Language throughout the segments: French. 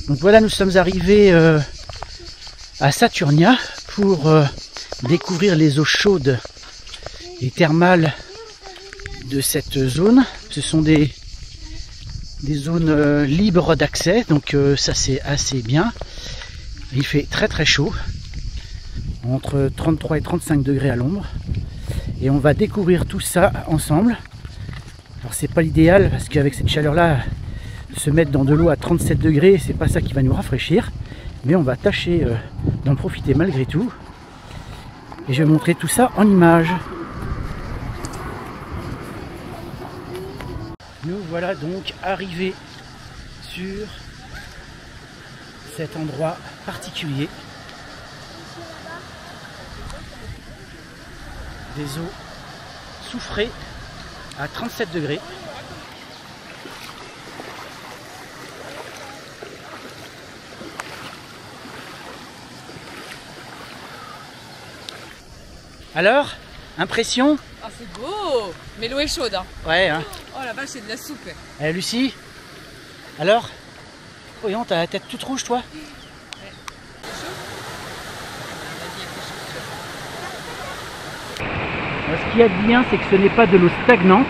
Donc voilà, nous sommes arrivés à Saturnia pour découvrir les eaux chaudes et thermales de cette zone. Ce sont des zones libres d'accès, donc ça c'est assez bien. Il fait très très chaud, entre 33 et 35 degrés à l'ombre. Et on va découvrir tout ça ensemble. Alors c'est pas l'idéal parce qu'avec cette chaleur là, se mettre dans de l'eau à 37 degrés, c'est pas ça qui va nous rafraîchir. Mais on va tâcher d'en profiter malgré tout. Et je vais montrer tout ça en images. Nous voilà donc arrivés sur cet endroit particulier. Des eaux soufrées à 37 degrés. Alors, impression? Ah, c'est beau! Mais l'eau est chaude, hein. Ouais, hein. Oh la vache, c'est de la soupe. Eh, Lucie? Alors? Voyons, t'as la tête toute rouge, toi? Ouais. Ce qu'il y a de bien, c'est que ce n'est pas de l'eau stagnante.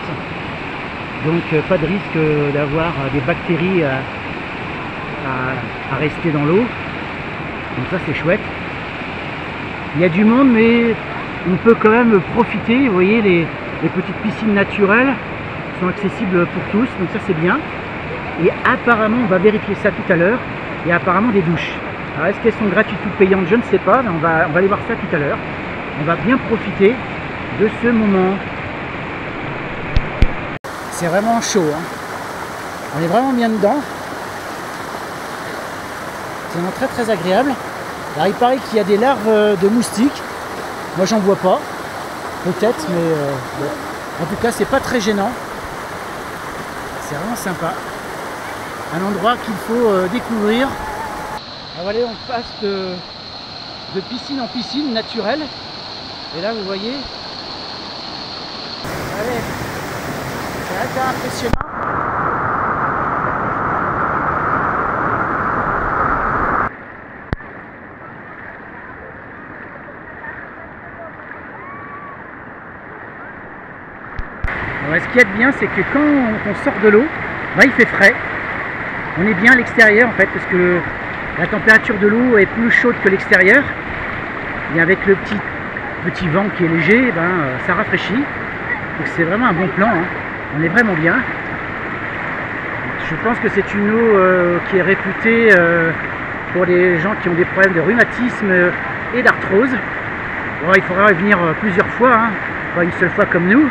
Donc, pas de risque d'avoir des bactéries à rester dans l'eau. Donc ça, c'est chouette. Il y a du monde, mais on peut quand même profiter. Vous voyez, les petites piscines naturelles sont accessibles pour tous, donc ça c'est bien. Et apparemment, on va vérifier ça tout à l'heure, il y a apparemment des douches. Alors est-ce qu'elles sont gratuites ou payantes? Je ne sais pas, mais on va aller voir ça tout à l'heure. On va bien profiter de ce moment. C'est vraiment chaud, hein. On est vraiment bien dedans. C'est vraiment très très agréable. Alors il paraît qu'il y a des larves de moustiques. Moi j'en vois pas, peut-être, mais bon. En tout cas c'est pas très gênant. C'est vraiment sympa. Un endroit qu'il faut découvrir. Alors voilà, on passe de piscine en piscine naturelle. Et là vous voyez, allez, c'est assez impressionnant. Alors, ce qu'il y a de bien, c'est que quand on sort de l'eau, il fait frais. On est bien à l'extérieur en fait, parce que la température de l'eau est plus chaude que l'extérieur. Et avec le petit vent qui est léger, ça rafraîchit. Donc c'est vraiment un bon plan, hein. On est vraiment bien. Je pense que c'est une eau qui est réputée pour les gens qui ont des problèmes de rhumatisme et d'arthrose. Bon, il faudra y venir plusieurs fois, hein, pas une seule fois comme nous.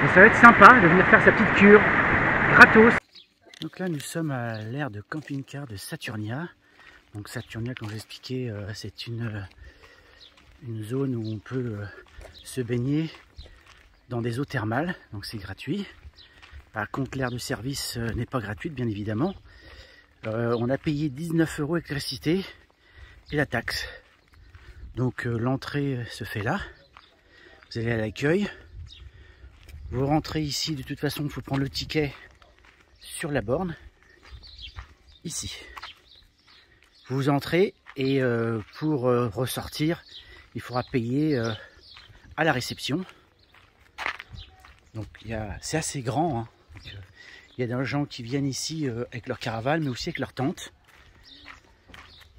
Mais ça va être sympa de venir faire sa petite cure, gratos. Donc là nous sommes à l'aire de camping-car de Saturnia. Donc Saturnia, comme j'expliquais, c'est une zone où on peut se baigner dans des eaux thermales, donc c'est gratuit. Par contre l'aire de service n'est pas gratuite bien évidemment. On a payé 19 € l'électricité et la taxe. Donc l'entrée se fait là. Vous allez à l'accueil. Vous rentrez ici, de toute façon il faut prendre le ticket sur la borne, ici. Vous entrez et pour ressortir, il faudra payer à la réception. Donc c'est assez grand, hein. Il y a des gens qui viennent ici avec leur caravane, mais aussi avec leur tente.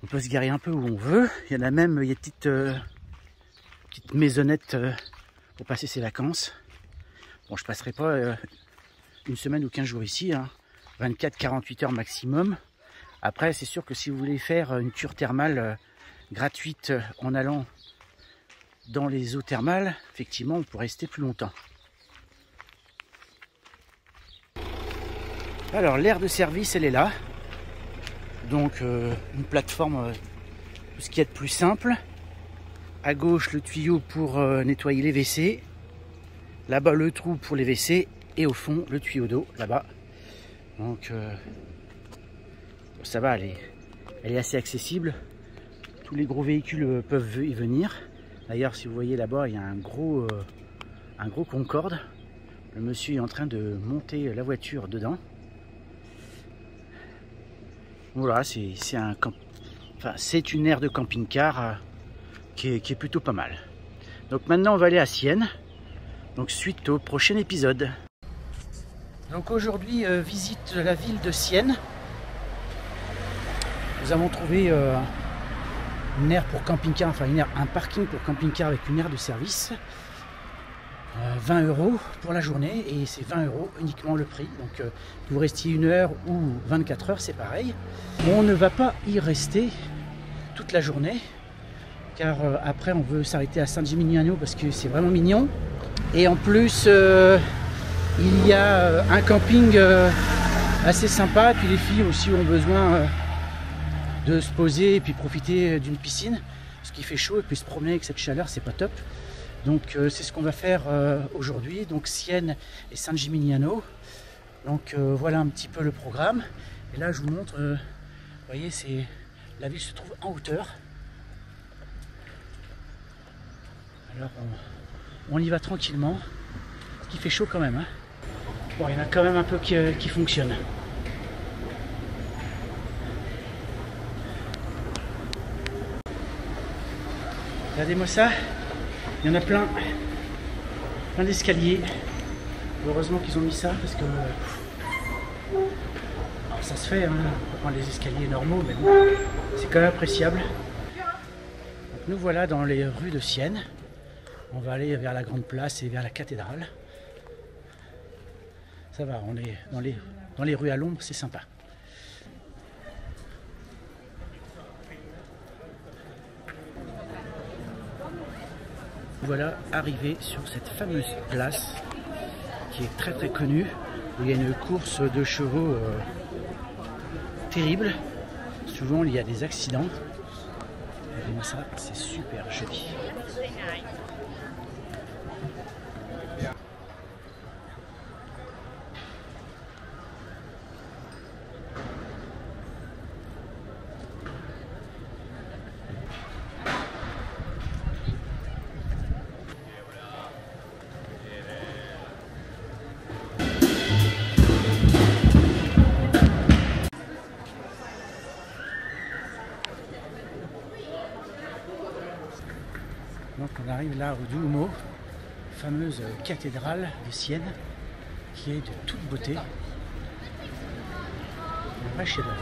On peut se garer un peu où on veut. Il y en a même, il y a des petites maisonnettes pour passer ses vacances. Bon, je passerai pas une semaine ou 15 jours ici, hein. 24-48 heures maximum. Après, c'est sûr que si vous voulez faire une cure thermale gratuite en allant dans les eaux thermales, effectivement, on pourrait rester plus longtemps. Alors, l'aire de service, elle est là. Donc, une plateforme, tout ce qu'il y a de plus simple. À gauche, le tuyau pour nettoyer les WC. Là-bas, le trou pour les WC. Et au fond, le tuyau d'eau, là-bas. Donc, ça va, elle est assez accessible. Tous les gros véhicules peuvent y venir. D'ailleurs, si vous voyez là-bas, il y a un gros Concorde. Le monsieur est en train de monter la voiture dedans. Voilà, c'est une aire de camping-car qui est plutôt pas mal. Donc maintenant on va aller à Sienne, donc suite au prochain épisode. Donc aujourd'hui visite de la ville de Sienne. Nous avons trouvé une aire pour camping-car, enfin un parking pour camping-car avec une aire de service. 20 € pour la journée et c'est 20 € uniquement le prix. Donc que vous restiez 1 heure ou 24 heures, c'est pareil. On ne va pas y rester toute la journée car après on veut s'arrêter à Saint-Gimignano parce que c'est vraiment mignon. Et en plus il y a un camping assez sympa. Et puis les filles aussi ont besoin de se poser et puis profiter d'une piscine parce qu'il fait chaud et puis se promener avec cette chaleur, c'est pas top. Donc c'est ce qu'on va faire aujourd'hui, donc Sienne et Saint-Gimignano. Donc voilà un petit peu le programme. Et là je vous montre, vous voyez, la ville se trouve en hauteur. Alors on y va tranquillement, parce qu'il fait chaud quand même. Hein. Bon, il y en a quand même un peu qui fonctionnent. Regardez-moi ça. Il y en a plein d'escaliers. Heureusement qu'ils ont mis ça parce que alors ça se fait, hein, on prend les escaliers normaux, mais bon, c'est quand même appréciable. Donc nous voilà dans les rues de Sienne. On va aller vers la grande place et vers la cathédrale. Ça va, on est dans les rues à l'ombre, c'est sympa. Voilà, arrivé sur cette fameuse place qui est très connue, où il y a une course de chevaux terrible. Souvent il y a des accidents. Regardez-moi ça, c'est super joli. Donc on arrive là au Duomo, fameuse cathédrale de Sienne, qui est de toute beauté. Un vrai chef-d'œuvre.